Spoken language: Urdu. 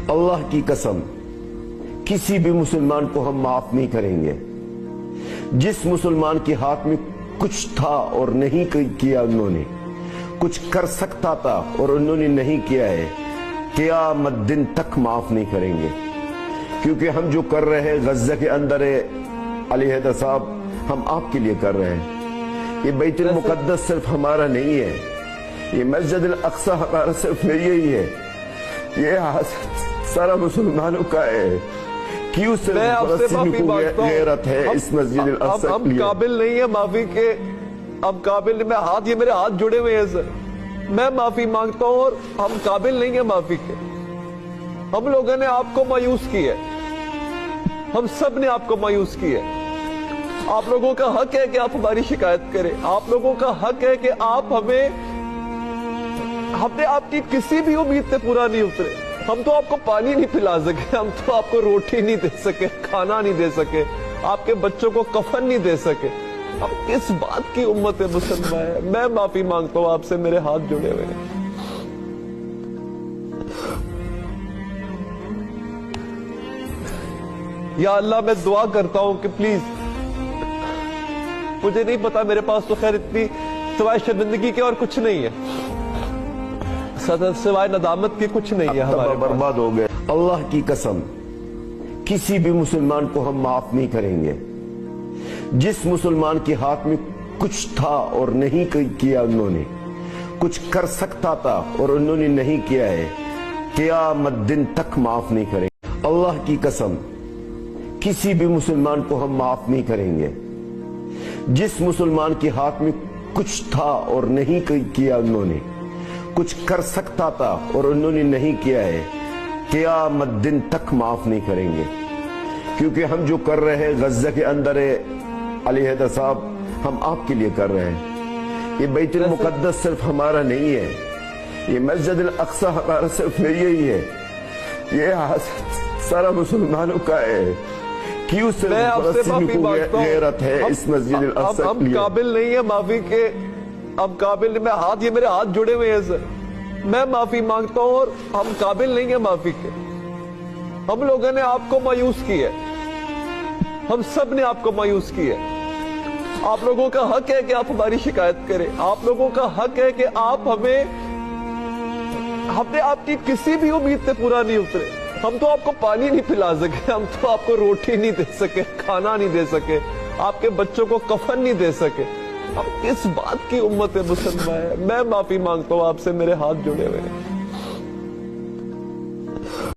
اللہ کی قسم کسی بھی مسلمان کو ہم معاف نہیں کریں گے۔ جس مسلمان کے ہاتھ میں کچھ تھا اور نہیں کیا، انہوں نے کچھ کر سکتا تھا اور انہوں نے نہیں کیا ہے، قیامت دن تک معاف نہیں کریں گے۔ کیونکہ ہم جو کر رہے ہیں غزہ کے اندر ہے، علی حیدر صاحب، ہم آپ کے لیے کر رہے ہیں۔ یہ بیت المقدس صرف ہمارا نہیں ہے، یہ مسجد الاقصی ہمارا صرف یہی ہے، یہ سارا مسلمانوں کا ہے۔ کیوں صرف فلسطینی کو غیرت ہے اس مسجد الاقصی کے لیے؟ ہم قابل نہیں ہیں معافی کے، ہم قابل نہیں، یہ میرے ہاتھ جڑے ہوئے ہیں سر، میں معافی مانگتا ہوں، اور ہم قابل نہیں ہیں معافی کے۔ ہم لوگوں نے آپ کو مایوس کیا ہے، ہم سب نے آپ کو مایوس کیا ہے۔ آپ لوگوں کا حق ہے کہ آپ ہماری شکایت کریں، آپ لوگوں کا حق ہے کہ آپ ہم نے آپ کی کسی بھی امید سے پورا نہیں اترے۔ ہم تو آپ کو پانی نہیں پلا سکے، ہم تو آپ کو روٹی نہیں دے سکے، کھانا نہیں دے سکے، آپ کے بچوں کو کفن نہیں دے سکے۔ اب کس بات کی امت ہے مسلمان ہے؟ میں معافی مانگتا ہوں آپ سے، میرے ہاتھ جڑے ہوئے ہیں۔ یا اللہ، میں دعا کرتا ہوں کہ پلیز، مجھے نہیں پتا، میرے پاس تو خیر اتنی سوائے شرمندگی کے اور کچھ نہیں ہے، سوائے ندامت کے کچھ نہیں ہے ہمارے پاس۔ برباد ہو گئے۔ اللہ کی قسم کسی بھی مسلمان کو ہم معاف نہیں کریں گے۔ جس مسلمان کے ہاتھ میں کچھ تھا اور نہیں کیا، انہوں نے کچھ کر سکتا تھا اور انہوں نے نہیں کیا ہے، قیامت دن تک معاف نہیں کریں گے۔ اللہ کی قسم کسی بھی مسلمان کو ہم معاف نہیں کریں گے۔ جس مسلمان کے ہاتھ میں کچھ تھا اور نہیں کیا، انہوں نے کچھ کر سکتا تھا اور انہوں نے نہیں کیا ہے، قیامت دن تک معاف نہیں کریں گے۔ کیونکہ ہم جو کر رہے ہیں غزہ کے اندر ہے، علی حیدر صاحب، ہم آپ کے لیے کر رہے ہیں۔ یہ بیت المقدس صرف ہمارا نہیں ہے، یہ مسجد الاقصی ہمارا صرف یہی ہے، یہ سارا مسلمانوں کا ہے۔ کیوں صرف فلسطینی کو غیرت ہے اس مسجد الاقصی کے لیے؟ ہم قابل نہیں ہیں معافی کے، ہم قابل نہیں، یہ میرے ہاتھ جڑے ہوئے ہیں سر، میں معافی مانگتا ہوں، اور ہم قابل نہیں ہیں معافی کے۔ ہم لوگوں نے آپ کو مایوس کیا ہے، ہم سب نے آپ کو مایوس کیا ہے۔ آپ لوگوں کا حق ہے کہ آپ ہماری شکایت کریں، آپ لوگوں کا حق ہے کہ آپ ہم نے آپ کی کسی بھی امید سے پورا نہیں اترے۔ ہم تو آپ کو پانی نہیں پلا سکے، ہم تو آپ کو روٹی نہیں دے سکے، کھانا نہیں دے سکے، آپ کے بچوں کو کفن نہیں دے سکے۔ اب کس بات کی امت ہے مسلمان ہے؟ میں معافی مانگتا ہوں آپ سے، میرے ہاتھ جڑے ہوئے ہیں۔